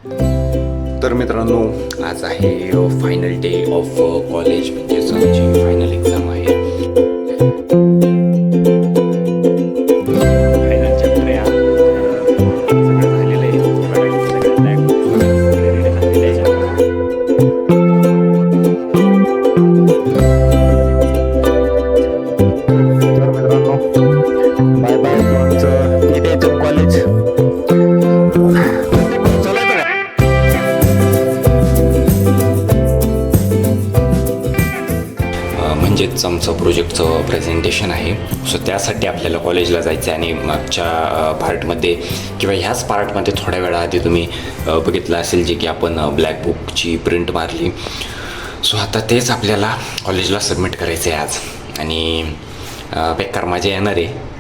तर मित्रांनो, आज आहे फायनल डे ऑफ कॉलेज, म्हणजेच आमची फायनल एक्झाम आहे. फायनल चॅप्टर आहे. सगळं झालेलं आहे. सगळं ब्लॅक रेडी झालेलं आहे. तर मित्रांनो, बाय बाय तुमचं कॉलेज. म्हणजेच आमचं प्रोजेक्टचं प्रेझेंटेशन आहे. सो त्यासाठी आपल्याला कॉलेजला जायचं आहे. आणि मागच्या पार्टमध्ये किंवा ह्याच पार्टमध्ये थोड्या वेळा आधी तुम्ही बघितलं असेल जे की आपण ब्लॅक बुकची प्रिंट मारली. सो आता तेच आपल्याला कॉलेजला सबमिट करायचं आहे आज. आणि बेकार मजा येणार आहे.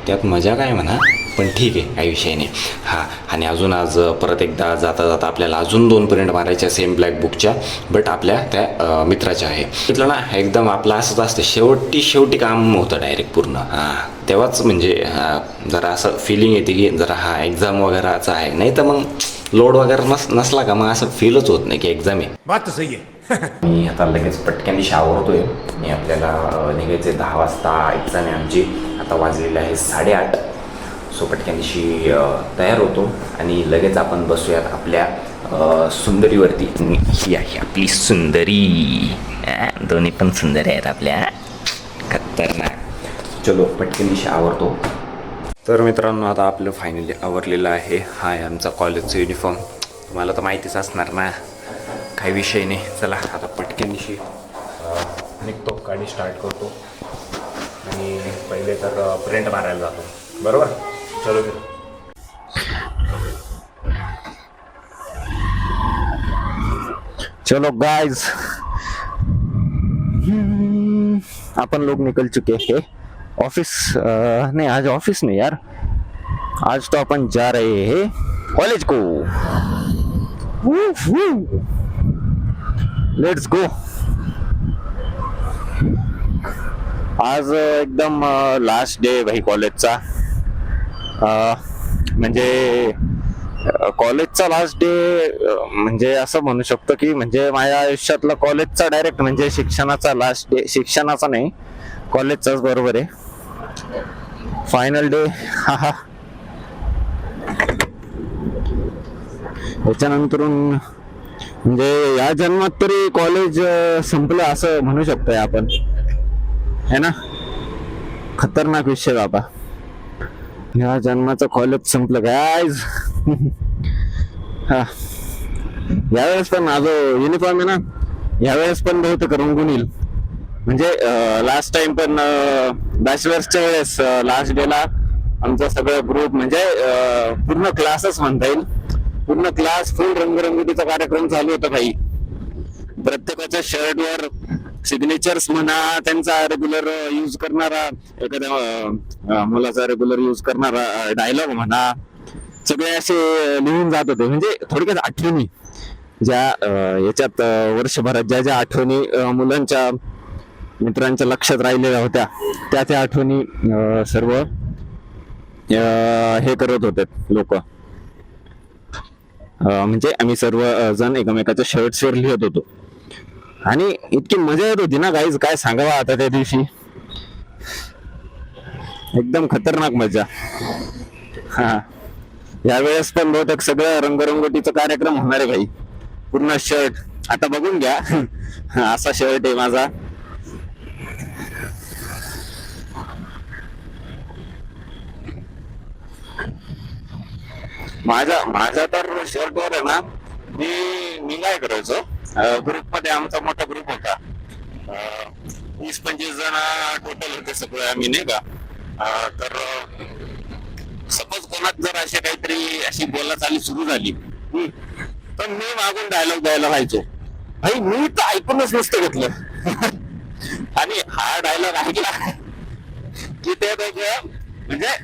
त्यात मजा काय म्हणा, पण ठीक आहे, काही विषय नाही. हां, आणि अजून आज परत एकदा जाता जाता आपल्याला अजून 2 प्रिंट मारायच्या सेम ब्लॅक बुकच्या, बट आपल्या त्या मित्राच्या आहे. म्हटलं ना, एकदम आपलं असंच असतं, शेवटी काम होतं डायरेक्ट पूर्ण. हां, तेव्हाच म्हणजे जरा असं फिलिंग येते की जरा हा एक्झाम वगैरेचा आहे. नाही तर मग लोड वगैरे नसला का मग असं फीलच होत नाही की एक्झाम आहे. बात तर सही आहे. मी आता लगेच पटक्याने शावरतोय. मी आपल्याला निघायचे 10 वाजता एक्झाम आहे आमची. आता वाजलेले आहे 8:30. सो पटक्यानिशी तयार होतो आणि लगेच आपण बसूयात आपल्या सुंदरीवरती. ही आहे आपली सुंदरी. दोन्ही पण सुंदर आहेत आपल्या, खतरनाक. चलो पटक्यानिशी आवरतो. तर मित्रांनो, आता आपलं फायनली आवरलेलं आहे. हा आहे आमचा कॉलेजचा युनिफॉर्म. तुम्हाला तर माहितीच असणार ना, काही विषय नाही. चला आता पटक्यानिशी निघतो, गाडी स्टार्ट करतो आणि पहिले तर प्रिंट मारायला जातो. बरोबर, चलो. चलो गाइस, अपन लोग निकल चुके हैं ऑफिस. नहीं, आज ऑफिस नहीं यार, आज तो अपन जा रहे हैं कॉलेज को. Let's go. आज एकदम लास्ट डे भाई कॉलेजचा. म्हणजे कॉलेजचा लास्ट डे म्हणजे असं म्हणू शकतो की म्हणजे माझ्या आयुष्यातला कॉलेजचा डायरेक्ट म्हणजे शिक्षणाचा लास्ट डे. शिक्षणाचा नाही, कॉलेजचाच, बरोबर आहे. Final day. हा त्याच्यानंतरून म्हणजे या जन्मात तरी कॉलेज संपलं असं म्हणू शकतोय आपण, है ना. खतरनाक विषय बाबा, या जन्माचं कॉलेज संपलं गायज. हा, यावेळेस पण माझं युनिफॉर्म आहे ना, यावेळेस पण बहुतेक रंगून येईल. म्हणजे लास्ट टाइम पण बॅचलर्सच्या वेळेस लास्ट डेला आमचा सगळं ग्रुप म्हणजे पूर्ण क्लासच म्हणता येईल, पूर्ण क्लास फुल रंगरंगोटीचा कार्यक्रम चालू होता भाई. प्रत्येकाच्या शर्टवर सिग्नेचर्स म्हणा, त्यांचा रेग्युलर यूज करणारा, एखाद्या मुलाचा रेग्युलर यूज करणारा डायलॉग म्हणा, सगळे असे लिहून जात होते. म्हणजे थोडक्यात आठवणी ज्या याच्यात वर्षभरात ज्या ज्या आठवणी मुलांच्या मित्रांच्या लक्षात राहिलेल्या होत्या, त्या आठवणी सर्व हे करत होते लोक. म्हणजे आम्ही सर्व जण एकमेकाच्या शर्ट्सवर लिहित होतो. आणि इतकी मजा येत होती ना गाईज, काय सांगावा आता. त्या दिवशी एकदम खतरनाक मजा. हा, यावेळेस पण बहुतेक सगळं रंगरंगोटीचा कार्यक्रम होणार आहे भाई. पूर्ण शर्ट आता बघून घ्या. असा शर्ट आहे माझा. माझा तर शर्टवर आहे ना, मी काय करायचो, ग्रुप मध्ये आमचा मोठा ग्रुप होता, 20-25 जण टोटल होते सगळे आम्ही, नाही का. तर सपोज कोणात जर अशी काहीतरी अशी बोलाचाली सुरू झाली तर मी मागून डायलॉग द्यायला व्हायचो भाई. मी तर ऐकूनच नसतं घेतलं. आणि हा डायलॉग ऐकला की ते म्हणजे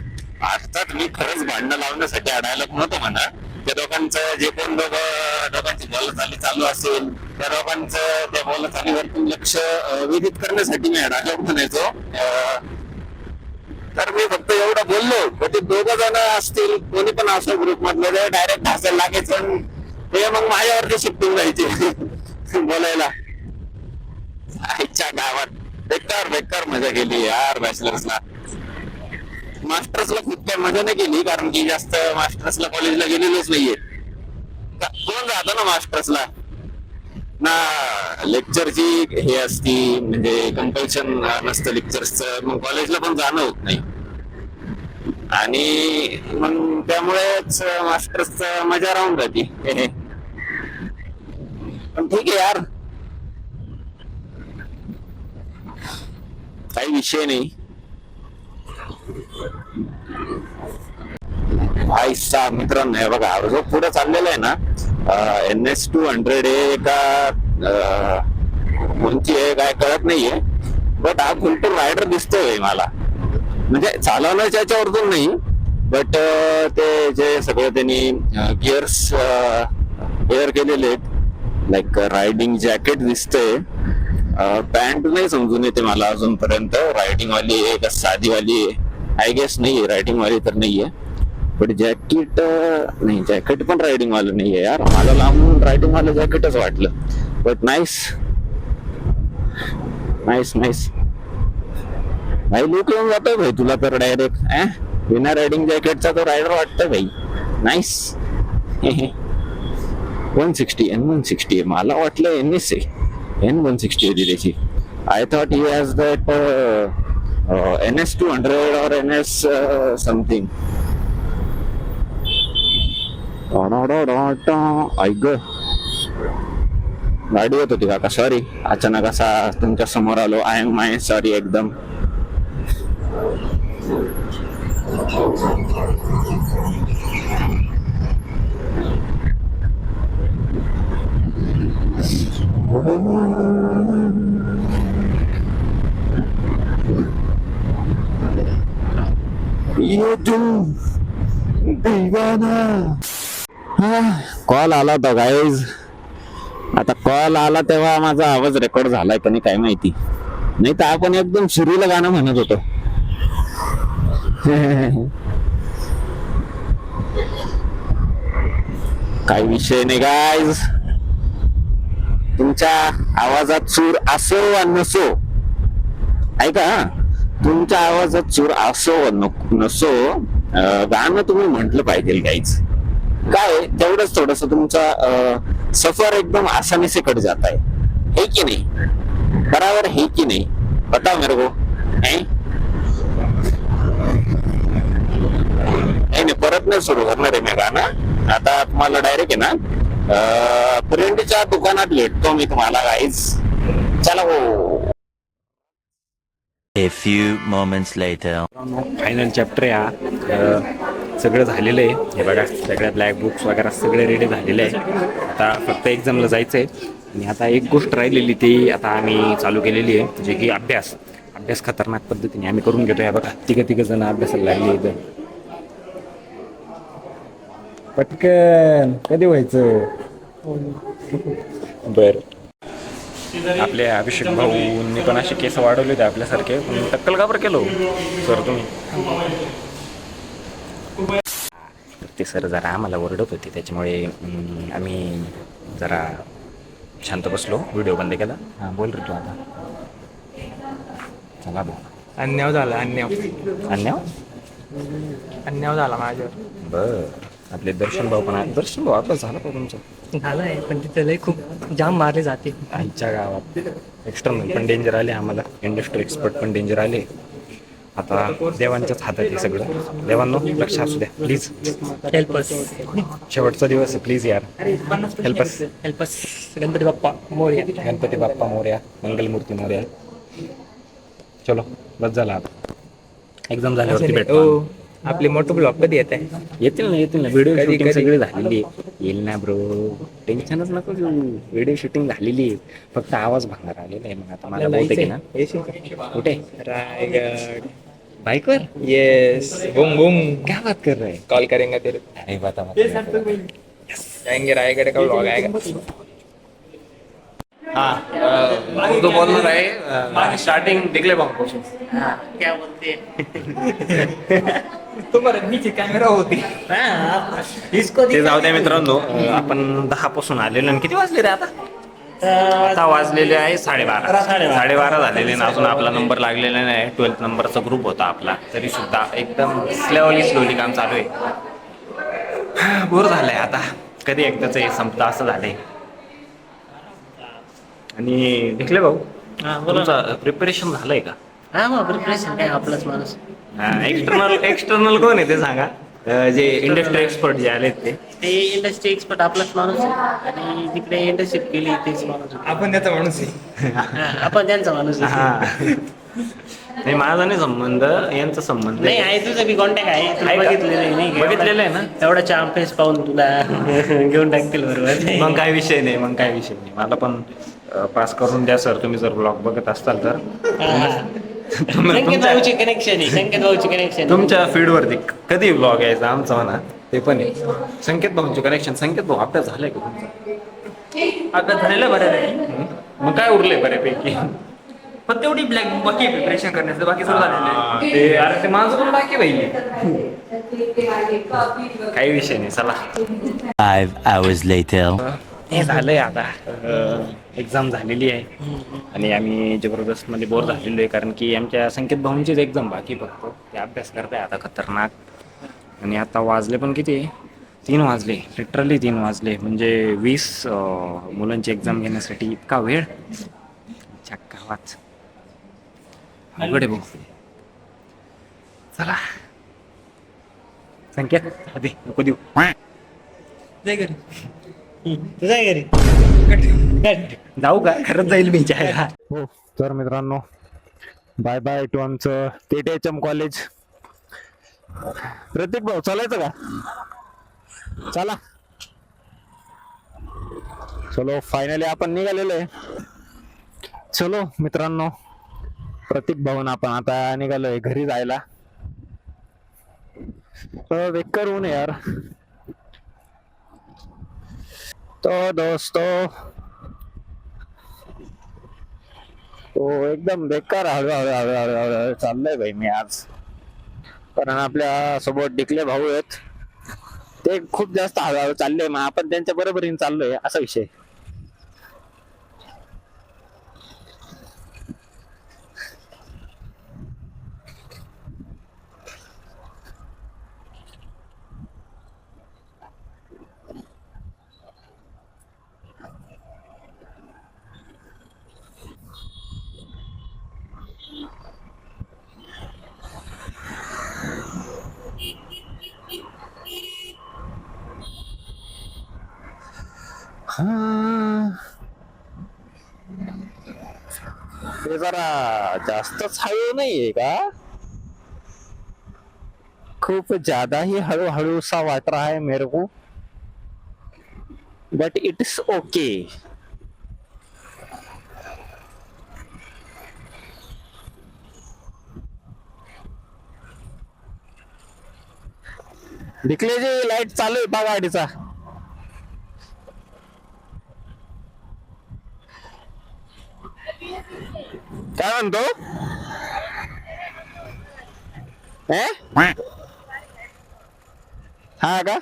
अर्थात मी खरंच भांडणं लावण्यासाठी हा डायलॉग नव्हतो म्हणा. त्या दोघांचं जे कोण दोघांची बोलचाली चालू असेल त्या दोघांचं त्या बोलचालीवरती लक्ष वेधित करण्यासाठी मी हा डायलॉग म्हणायचो. तर मी फक्त एवढं बोललो, पण ते 2 जण असतील कोणी पण असं ग्रुप मधले डायरेक्ट हसायला लागायचं. ते मग माझ्यावरती शिफ्टिंग जायचे बोलायला. आईच्या गावात बेकार बेकार मजा केली यार बॅचलर्सला. मास्टर्सला खूप काही मजा नाही केली, कारण की जास्त मास्टर्सला कॉलेजला गेलेलोच नाहीये. कोण जातं ना मास्टर्सला ना, लेक्चरची हे असती म्हणजे कंपल्शन नसतं लेक्चर्सचं, मग कॉलेजला पण जाणं होत नाही. आणि मग त्यामुळेच मास्टर्सचं मजा राहून जाते. पण ठीक आहे यार, काही विषय नाही. भाई साहेब मित्रांनो, हे बघा जो पुढे चाललेला आहे ना, NS200 आहे का कोणची आहे काय कळत नाहीये, बट हा फुलटूर रायडर दिसतोय मला. म्हणजे चालवण्याच्या याच्यावरतून नाही, बट ते जे सगळे त्यांनी गिअर्स एअर केलेले आहेत, लाईक रायडिंग जॅकेट दिसतंय. पॅन्ट नाही समजून येते मला अजूनपर्यंत, रायडिंग वाली आहे का साधी वाली आहे, आय गेस नाहीये रायडिंग वाली तर नाहीये. बट जॅकेट नाही, जॅकेट पण रायडिंग वालं नाहीये यार, मला लांबून रायडिंग वालं जॅकेटच वाटलं. But nice nice nice. भाई लुक येऊन जातोय भाई तुला तर डायरेक्ट विना रायडिंग जॅकेटचा तो रायडर वाटतोय भाई. नाईस. 160 N160 आहे, मला वाटलं NS आहे, N160 होती त्याची. I thought he has that NS200 or NS something. ऐक गाडी येत होती का, सॉरी अचानक असा तुमच्या समोर आलो. आय एम माय सॉरी एकदम. ये तू दीवाना. कॉल आला होता गाईज. आता कॉल आला तेव्हा माझा आवाज रेकॉर्ड झालाय का नाही काय माहिती, नाही तर आपण एकदम सुरूला गाणं म्हणत होतो. काही विषय नाही गाईज, तुमच्या आवाजात सूर असो वा नसो, ऐका, तुमच्या आवाजात सूर असो वा नसो, गाणं तुम्ही म्हटलं पाहिजे गाईज. काय तेवढंच थोडस तुमचा सफर एकदम आसानी से कट जाता है कि नहीं, बराबर है कि नहीं, बताओ मेरे को. नाही परत नाही सुरू करणार आहे मी गाणं. आता तुम्हाला डायरेक्ट आहे ना फ्रेंडच्या दुकानात भेटतो मी तुम्हाला गाईज. चला हो. A few moments later. Final chapter आहे हा. सगळं झालेलं आहे, हे बघा सगळ्या ब्लॅक बुक्स वगैरे सगळे रेडी झालेले आहे. आता फक्त एक्झामला जायचं आहे. आणि आता एक गोष्ट राहिलेली ती आता आम्ही चालू केलेली आहे, जे की अभ्यास खतरनाक पद्धतीने आम्ही करून घेतो. हे बघा तिघ जण अभ्यासाला लागले इथं. पटकन कधी व्हायचं. बर, आपले अभिषेक भाऊंनी पण असे केस वाढवले होते आपल्यासारखे, पण टक्कल का बरं केलं सर तुम्ही. ते सर जरा आम्हाला ओरडत होते, त्याच्यामुळे आम्ही जरा शांत बसलो, व्हिडिओ बंद केला. हां बोल रे तू आता. चला भाऊ. अन्याय झाला, अन्याय झाला माझ्यावर. बर, आपले दर्शन भाऊ पण आहे. दर्शन भाऊ आता झालं का तुमचं. झालं आहे, पण तिथे लई खूप जाम मारले जाते. आमच्या गावात एक्स्टर्नल पण डेंजर आले आम्हाला, इंडस्ट्री एक्सपर्ट पण डेंजर आले. आता देवांच्याच हातात आहे सगळं. देवांनो लक्ष असू द्या प्लीज. Help us. शेवटचा दिवस आहे प्लीज यार, हेल्प अस. गणपती बाप्पा मोरया. गणपती बाप्पा मोरया, मंगलमूर्ती मोरया. चलो बस झाला आता. एक्झाम झाल्यावरती भेटतो. आपले मोठं ब्लॉग कधी येत आहे. येतील ना व्हिडिओ शूटिंग सगळी झालेली आहे. येईल ना ब्रो, टेन्शनच नको घेऊ. व्हिडिओ शूटिंग झालेली आहे, फक्त आवाज भांगणार आलेला आहे. मग आता मला बोलते की ना कुठे रायगड बाइकवर. यस बुम बुम. क्या बात कर रहे हैं. कॉल करेंगे तेरे. अरे बता जाएंगे रायगड का ब्लॉग आएगा. हाँ उर्दू बोलना रहे स्टार्टिंग दिखले पासून क्या बोलते तुम्हाला नीचे कॅमेरा होती इसको ते जाऊ द्या मित्रांनो आपण 10 पासून आलेलो आणि किती वाजले रे आता आता वाजलेले आहे 12:30 12:30 झालेले ना अजून आपला नंबर लागलेला नाही 12th नंबरचा ग्रुप होता आपला तरी सुद्धा एकदम स्लोली काम चालू आहे बोर झालंय आता कधी एकदाच हे संपतं असं झालंय आणि दिखले भाऊ तुमचं प्रिपरेशन झालंय का हा मग प्रिपरेशन काय आपलाच माणूस एक्सटर्नल कोण आहे ते सांगा जे इंडस्ट्री एक्सपर्ट जे आले ते ते इंडस्ट्री एक्सपर्ट आपलाच माणूस आहे आणि जिकडे इंटर्नशिप केली तेच माणूस आहे. आपण त्याचा माणूस आहे हा, आपण त्यांचा माणूस आहे. हा नाही माझा नाही संबंध यांचा संबंध नाही आहे तुझं बी कॉन्टॅक्ट आहे तू आहे का? बघितलेलं आहे नाही का? बघितलेलं आहे ना? एवढा चाम फेस पाहून तुला घेऊन टाकतील बरोबर मग काय विषय नाही मला पण पास करून द्या सर तुम्ही जर ब्लॉग बघत असताल तर संकेत भाऊची कनेक्शन आहे संकेत भाऊची कनेक्शन तुमच्या फीडवरती कधी ब्लॉग यायचा आमचा म्हणा ते पण आहे संकेत भाऊंचे कनेक्शन संकेत भाऊ अभ्यास झालाय का तुमचा आता झालेलं बरं मग काय उरले बऱ्यापैकी पण तेवढी ब्लॅक बाकी प्रिपरेशन करण्याचं बाकी सगळं झालेलं ते अरे ते माझं पण बाकी पाहिजे काही विषय नाही चला 5 hours later. हे झालंय आता एक्झाम झालेली आहे आणि आम्ही जबरदस्त मध्ये बोर झालेलो आहे कारण की आमच्या संकेत भाऊंचीच एक्झाम बाकी फक्त ते अभ्यास करताय आता खतरनाक आणि आता वाजले पण किती 3 वाजले लिटरली 3 वाजले म्हणजे 20 मुलांची एक्झाम घेण्यासाठी इतका वेळ चक्का वाच अवघड आहे भाऊ चला संकेत आधी नको देऊ तुझा घरी जाऊ का खरंच जाईल मी चायला हो तर मित्रांनो बाय बाय टू आमचं TTHM कॉलेज प्रतीक भाऊ चालायचं का चला चलो फायनली आपण निघालेलो आहे चलो मित्रांनो प्रतीक भाऊन आपण आता निघालोय घरी जायला बेकार ऊन आहे यार तो दोस्तों तो एकदम बेकार हळू चाललंय भाई मी आज कारण आपल्या सोबत डिकले भाऊ आहेत ते खूप जास्त हळूहळू चालले मग आपण त्यांच्या बरोबरीने चाललोय असा विषय ते जरा जास्तच हळू नाहीये का खूप ज्यादा ही हळू सा वाट रहा है मेरे को बट इट्स ओके डिक्ले जी लाईट चालू आहे बा गाडीचा काय म्हणतो हा का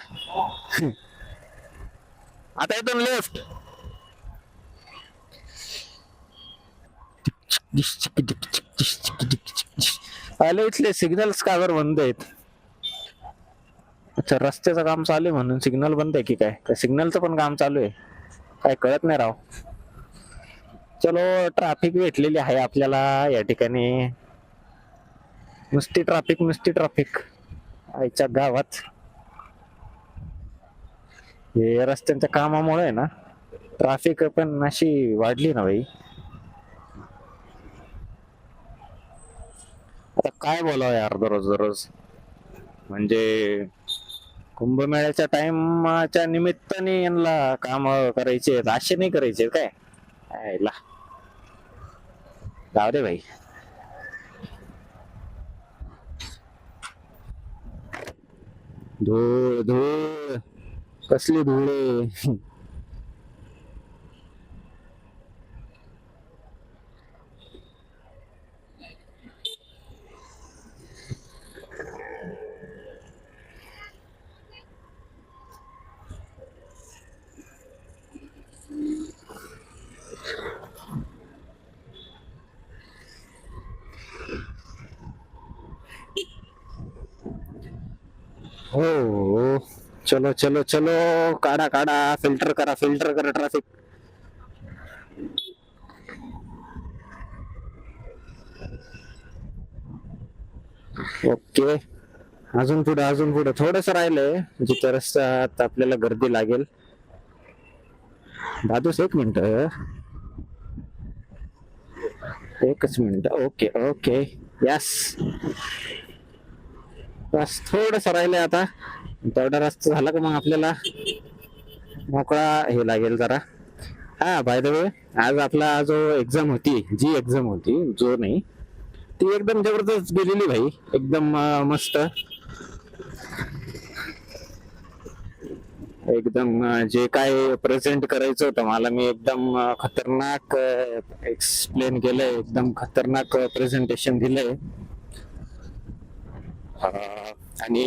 आता इथून लेफ्ट आले इथले सिग्नल्स का बरं बंद आहेत अच्छा रस्त्याचं काम चालू आहे म्हणून सिग्नल बंद आहे की काय का सिग्नलचं पण काम चालू आहे काय कळत नाही राव चलो ट्रॅफिक भेटलेली आहे आपल्याला या ठिकाणी नुसती ट्रॅफिक आईच्या गावात हे रस्त्यांच्या कामामुळे आहे ना ट्रॅफिक पण अशी वाढली ना भाई आता काय बोलावं यार दररोज म्हणजे कुंभमेळ्याच्या टाइमच्या निमित्ताने यांना काम करायचे असे नाही करायचे काय आयला जाऊ दे भाई धूळ कसली धूळ चलो चलो चलो, काढा काढा, फिल्टर करा ट्रॅफिक. ओके, अजून पुढे थोडस राहिलंय, जिथं रस्त्यात आपल्याला गर्दी लागेल. दादूस एक मिनिट, एकच मिनिट. ओके ओके, यस, बस थोडस राहिलंय आता. तेवढा रस्ता झाला का मग आपल्याला मोकळा हे लागेल जरा. हा, बाय द वे, आज आपला जो एक्झाम होती, जो नाही, ती एकदम जबरदस्त गेलेली भाई, एकदम मस्त. एकदम जे काय प्रेझेंट करायचं होतं मला, मी एकदम खतरनाक एक्सप्लेन केलंय, एकदम खतरनाक प्रेझेंटेशन दिलंय. आणि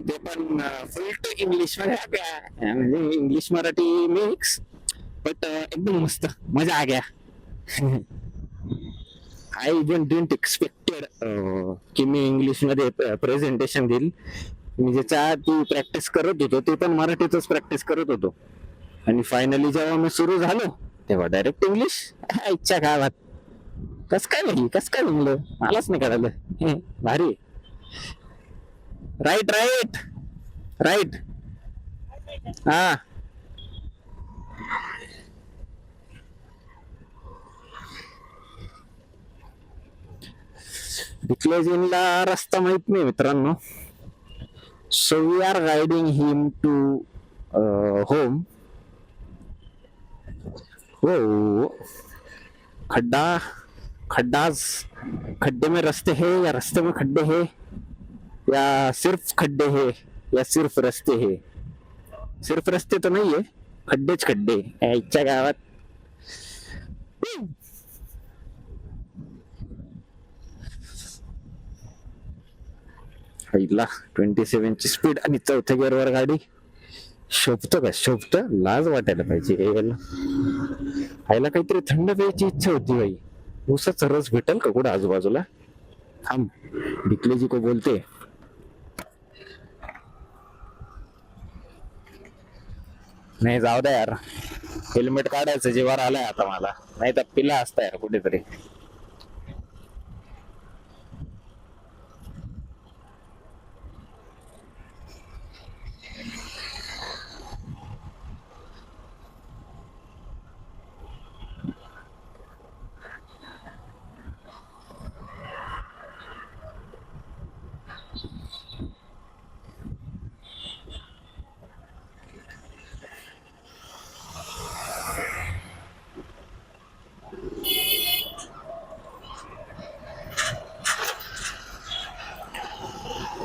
ते पण फुल इंग्लिश मध्ये, म्हणजे इंग्लिश मराठी मिक्स, बट एकदम मस्त, मजा आ गया. आय डिडंट एक्सपेक्टेड की मी इंग्लिश मध्ये प्रेझेंटेशन देईल. मी ज्याच्या आधी प्रॅक्टिस करत होतो ते पण मराठीतच प्रॅक्टिस करत होतो, आणि फायनली जेव्हा मी सुरू झालो तेव्हा डायरेक्ट इंग्लिश. इच्छा गावात कस काय म्हणलं मलाच नाही कळालं. भारी. Right right right. हा, डिक्लेजिनला रस्ता माहित नाही मित्रांनो. So we are guiding him to home. Oh, खड्डे में रास्ते हैं या रास्ते में खड्डे हैं, या सिर्फ खड्डे हैं, या सिर्फ रास्ते हैं. सिर्फ रास्ते तो नहीं है, खड्डेच खड्डे. इच्छा गावात. आईला 27 ची स्पीड आणि चौथ्या गिअरवर गाडी. शोभत लाज वाटायला पाहिजे. आईला काहीतरी थंड प्यायची इच्छा होती बाई. ऊसाचा रस भेटेल का कुठं आजूबाजूला? थांब, डिक्लेजी को बोलते. नाही, जाऊ द्या यार, हेल्मेट काढायचं जीवावर आलाय आता मला, नाही तर पिला असता यार कुठेतरी.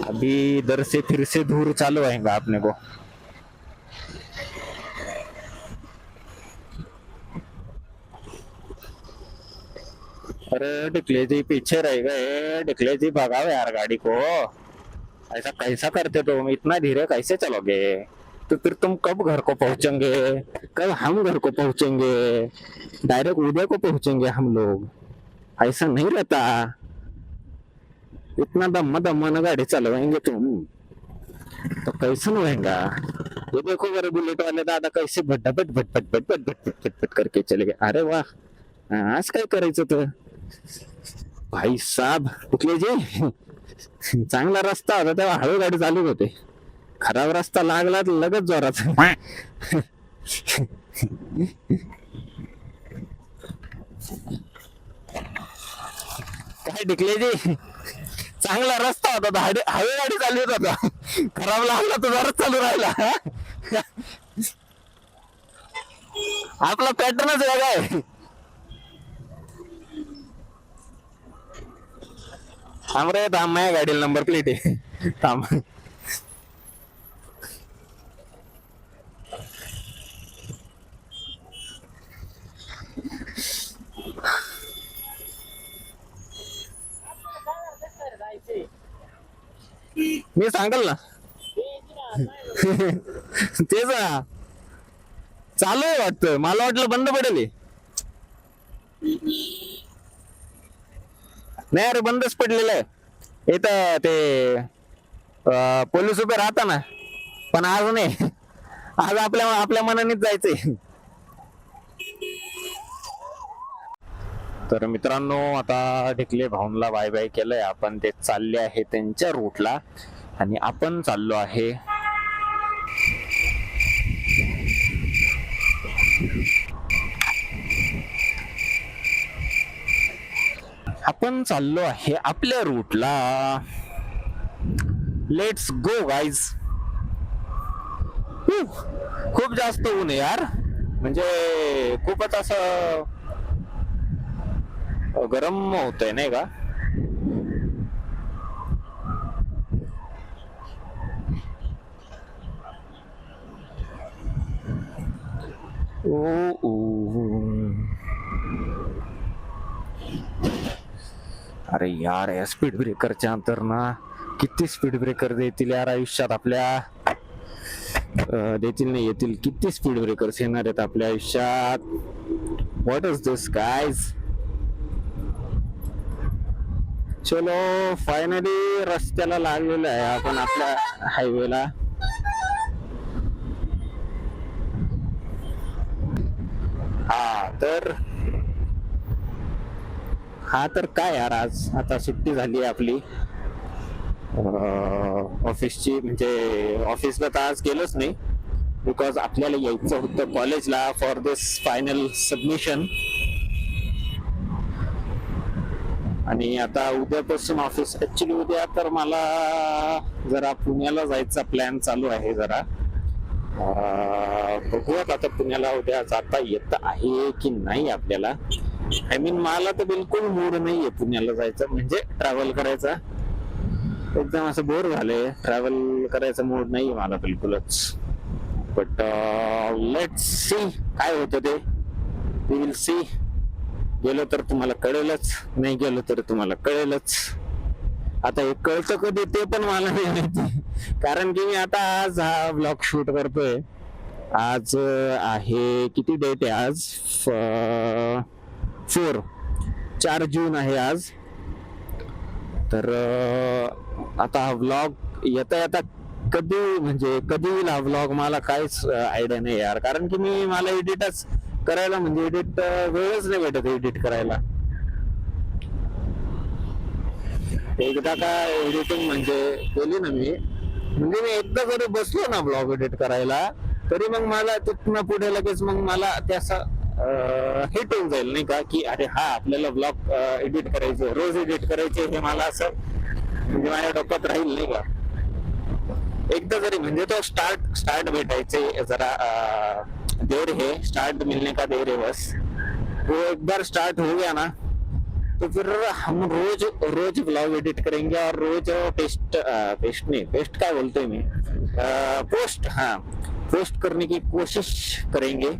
अभी इधर से फिर से दूर चालू आएगा अपने को. अरे डिक्लेजी पीछे रह गए, डिक्लेजी भगाओ यार गाड़ी को. ऐसा कैसा करते तुम, इतना धीरे कैसे चलोगे? तो फिर तुम कब घर को पहुंचेंगे, कब हम घर को पहुंचेंगे? डायरेक्ट उदय को पहुंचेंगे हम लोग. ऐसा नहीं रहता. इतना दम न गाड़ी चलवाएंगे तुम तो कैसे होगा? ये देखो मेरे बुलेट वाले दादा कैसे भट भट भट भट भट भट भट भट भट करके चले गए. अरे वाह, आज काय करायचं तर भाई साहब. कुठले जे चांगला रस्ता होता तेव्हा हळू गाडी चालू होते, खराब रस्ता लागला तर लगेच जोरात. काय डिकले जी, चांगला रस्ता होता तर हळू गाडी चालू होता, खराब लागला तर जोरात चालू राहिला. आपला पॅटर्नच वेगळा आहे. थांब रे थांब, माझ्या गाडीला नंबर प्लेट आहे. थांब. मी सांगल ना. तेच चालू आहे वाटतं, मला वाटलं बंद पडेल. नाही अरे बंदच पडलेलं आहे. इथं ते पोलीस उभे राहता ना, पण आज नाही, आज आपल्या आपल्या मनानेच जायचंय. तर मित्रांनो, आता ढिकले भाऊंला बाय बाय केलंय आपण. ते चालले आहे त्यांच्या रूटला आणि आपण चाललो आहे आपल्या रूटला. Let's go guys. खूप जास्त ऊन आहे यार, म्हणजे खूपच असं गरम होतंय नाही का. अरे यार, या स्पीड ब्रेकरच्या अंतर ना, किती स्पीड ब्रेकर देतील यार आयुष्यात आपल्या. देतील नाही, येतील. किती स्पीड ब्रेकर्स येणार आहेत आपल्या आयुष्यात. What is this guys. चलो फायनली रस्त्याला लागलेलो आहे आपण, आपल्या हायवेला. हा तर काय यार, आज आता सुट्टी झाली आहे आपली ऑफिसची. म्हणजे ऑफिसला तर आज गेलोच नाही, बिकॉज आपल्याला यायचं होतं कॉलेजला फॉर दिस फायनल सबमिशन. आणि आता उद्यापासून ऑफिस. ऍक्च्युली उद्या तर मला जरा पुण्याला जायचा प्लॅन चालू आहे. जरा बघूयात आता पुण्याला उद्या जाता येत आहे की नाही आपल्याला. आय मीन मला तर बिलकुल मूड नाहीये पुण्याला जायचं, म्हणजे ट्रॅव्हल करायचा. एकदम असं बोर झालंय, ट्रॅव्हल करायचा मूड नाही मला बिलकुलच. बट लेट्स सी काय होतं ते. We will see. गेलो तर तुम्हाला कळेलच, नाही गेलो तर तुम्हाला कळेलच. आता हे कळतं कधी ते पण मला नाही माहिती, कारण की मी आता आज हा ब्लॉग शूट करतोय. आज आहे, किती डेट आहे आज, 4 जून आहे आज. तर आता हा व्लॉग येता कधी, म्हणजे कधी येईल हा व्लॉग मला काहीच आयडिया नाही यार. कारण की मला एडिटच करायला, म्हणजे एडिट वेळच नाही भेटत एडिट करायला. एकदा का एडिटिंग म्हणजे केली ना मी, म्हणजे मी एकदा जरी बसलो ना ब्लॉग एडिट करायला, तरी मग मला तिथनं पुढे लगेच मग मला ते असं हिट होऊन जाईल नाही का, की अरे हा आपल्याला ब्लॉग एडिट करायचे, रोज एडिट करायचे, हे मला असं म्हणजे माझ्या डोक्यात राहील नाही का. एकदा जरी म्हणजे तो स्टार्ट भेटायचे जरा, देर है स्टार्ट मिलने का देर है बस. वो एक बार स्टार्ट हो गया ना, तो फिर हम रोज ब्लॉग एडिट करेंगे और रोज पेस्ट क्या बोलते हैं मैं, पोस्ट करने की कोशिश करेंगे.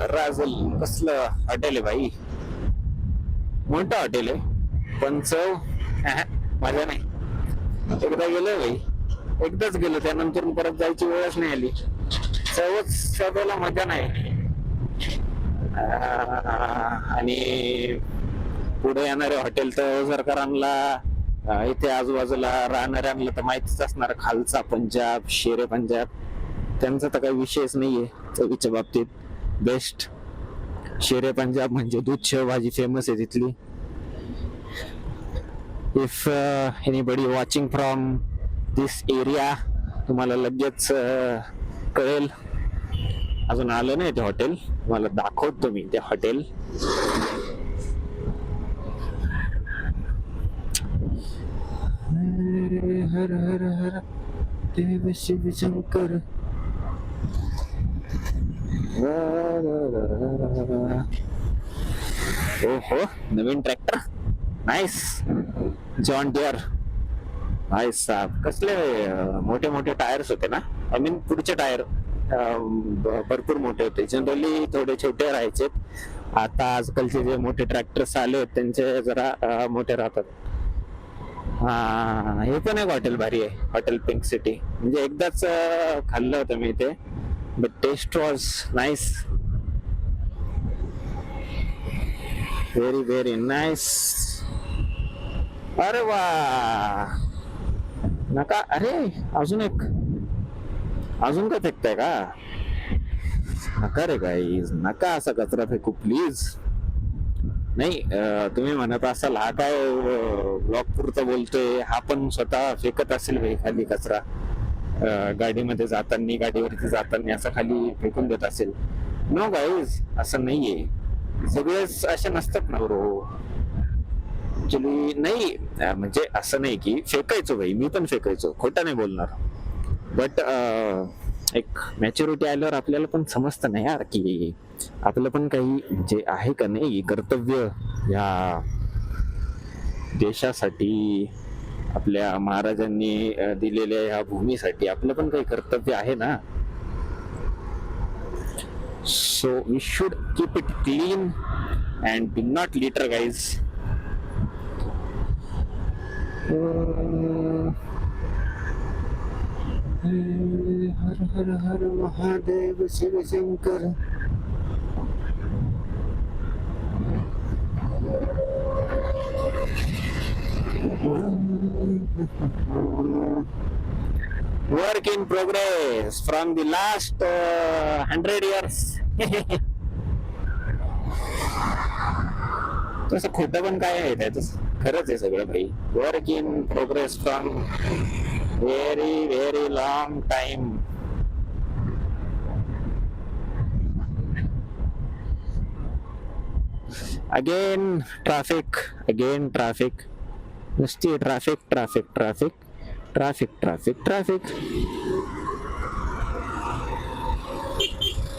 राजल कसलं हॉटेल आहे भाई, मोठं हॉटेल आहे, पण चव मजा नाही. एकदा गेलो भाई, एकदाच गेलो, त्यानंतर परत जायची वेळच नाही आली. चवच मजा नाही. आणि पुढे येणारे हॉटेल तर ओझरकरांना, इथे आजूबाजूला राहणाऱ्यांना तर माहितीच असणार, खालचा पंजाब, शेरे पंजाब, त्यांचा तर काही विषयच नाहीये चवीच्या बाबतीत. बेस्ट शेरे पंजाब म्हणजे दूध शेव भाजी फेमस आहे तिथली. If anybody watching from this area, तुम्हाला लगेच कळेल. अजून आलं नाही ते हॉटेल, तुम्हाला दाखवतो मी ते हॉटेल. हर हर हर देव शिव शंकर. ओहो, नवीन tractor, nice. John Deere. Hi साहेब, कसले मोठे मोठे टायर्स होते ना. आय मीन पुढचे टायर भरपूर मोठे होते, जनरली थोडे छोटे राहायचे. आता आजकालचे जे मोठे ट्रॅक्टर्स आले त्यांचे जरा मोठे राहतात. हा, हे पण एक हॉटेल भारी आहे, हॉटेल पिंक सिटी. म्हणजे एकदाच खाल्लं होतं मी ते, but taste was nice. Very very nice. अरे वा, नका. अरे अजून का फेकताय का? नका रे गाईज, नका असा कचरा फेकू प्लीज. नाही तुम्ही म्हणत असाल हा काय ब्लॉग पुरता बोलतोय, हा पण स्वतः फेकत असेल भाई खाली कचरा. गाडीमध्ये जाताना, गाडीवरती जाताना असं खाली फेकून देत असेल. नो गाईज, असं नाहीये. सगळेच असे नसतात ना ब्रो. ऍक्च्युली नाही म्हणजे असं नाही की फेकायचो भाई, मी पण फेकायचो, खोटं नाही बोलणार. बट एक मॅच्युरिटी आल्यावर आपल्याला पण समजतं ना यार की आपलं पण काही जे आहे का नाही कर्तव्य या देशासाठी, आपल्या महाराजांनी दिलेल्या ह्या भूमीसाठी आपलं पण काही कर्तव्य आहे ना. So we should keep it clean and do not litter guys. Har her Har Mahadev Shiv Shankar. Work in progress from the last 100 years. तसं खोटं पण काय आहे त्याच, खरंच आहे सगळं भाई. Work in progress from very very long time. Again traffic, नुसती ट्रॅफिक.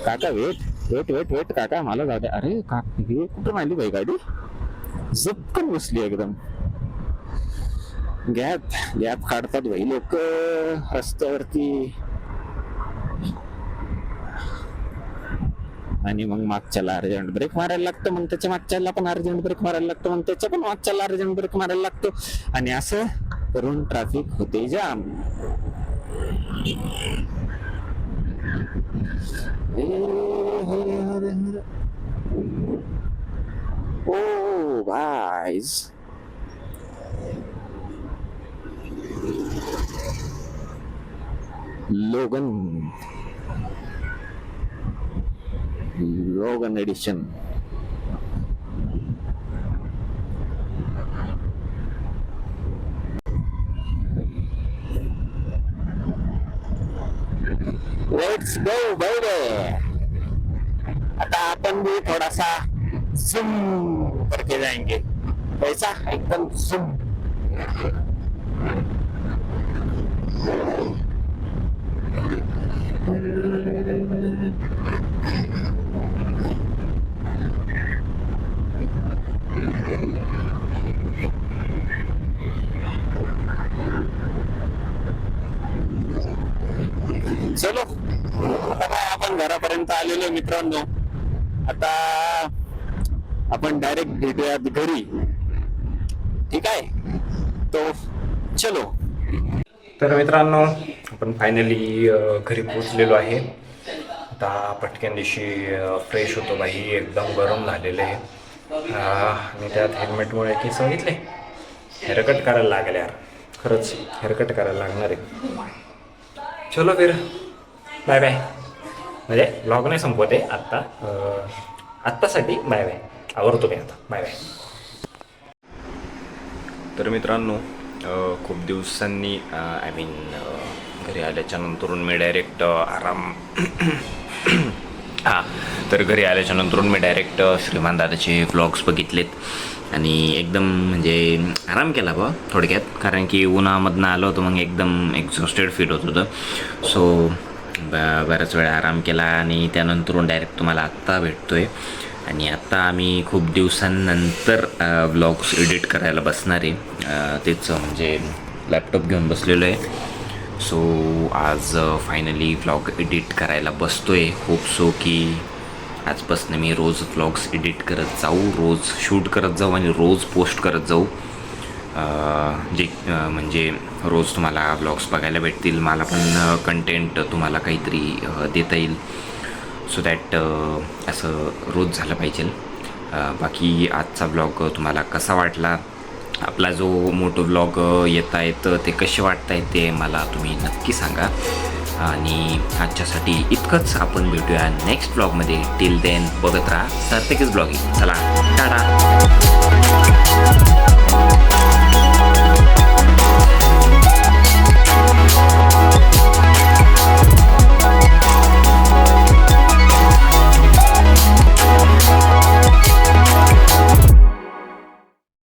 काका वेट काका, मला जाऊ दे. अरे हे कुठून आली बाई गाडी, झपकन बसली एकदम. गॅप काढतात भाई लोक रस्त्यावरती, आणि मग मागच्याला अर्जंट ब्रेक मारायला लागतं, मग त्याच्या मागच्याला पण अर्जंट ब्रेक मारायला लागतं, मग त्याच्या पण मागच्याला अर्जंट ब्रेक मारायला लागतो, आणि असं करून ट्रॅफिक होते जाम. ओ गाइस, लोगन एडिशन. Let's go baby. आता अपन भी थोड़ा सा ज़ूम करके जाएंगे, वैसा एकदम ज़ूम. चलो आता काय आपण घरापर्यंत आलेलो मित्रांनो. आता आपण डायरेक्ट भेटूयात घरी, ठीक आहे? तो चलो. तर मित्रांनो, आपण फायनली घरी पोचलेलो आहे. आता पटकन दिवशी फ्रेश होतो बाई, एकदम गरम झालेलं आहे. आणि त्यात हेल्मेटमुळे केस बघितले, हेअरकट करायला लागले यार, खरंच हेअरकट करायला लागणार आहे. चलो फिर बाय बाय. म्हणजे ब्लॉग नाही संपवते आत्तासाठी बाय बाय. आवडतो मी आता, बाय बाय. तर मित्रांनो, खूप दिवसांनी आय मीन घरी आल्याच्या नंतरून मी डायरेक्ट तर घरी आल्याच्या नंतरून मी डायरेक्ट श्रीमान दादाचे व्लॉग्स बघितलेत आणि एकदम म्हणजे आराम केला बा थोडक्यात, कारण की उन्हामधनं आलो होतो, मग एकदम एक्झॉस्टेड फील होत होतं. सो बराच वेळ आराम केला आणि त्यानंतरून डायरेक्ट तुम्हाला आत्ता भेटतो आहे. आणि आत्ता आम्ही खूप दिवसांनंतर व्लॉग्स एडिट करायला बसणार आहे. तेच म्हणजे लॅपटॉप घेऊन बसलेलो आहे. सो आज फायनली व्लॉग एडिट करायला बसतो आहे. होप सो की आजपासून मी रोज व्लॉग्स एडिट करत जाऊ, रोज शूट करत जाऊ आणि रोज पोस्ट करत जाऊ. जे म्हणजे रोज तुम्हाला व्लॉग्स बघायला भेटतील, मला पण कंटेंट तुम्हाला काहीतरी देता येईल. सो दॅट असं रोज झालं पाहिजे. बाकी आजचा ब्लॉग तुम्हाला कसा वाटला, आपला जो मोठो ब्लॉग येत आहेत ते कसे वाटत आहेत ते मला तुम्ही नक्की सांगा. आणि आजच्यासाठी इतकंच. आपण भेटूया नेक्स्ट ब्लॉगमध्ये. टिल देन बघत राहा सार्थकीच ब्लॉगिंग. चला, टाटा.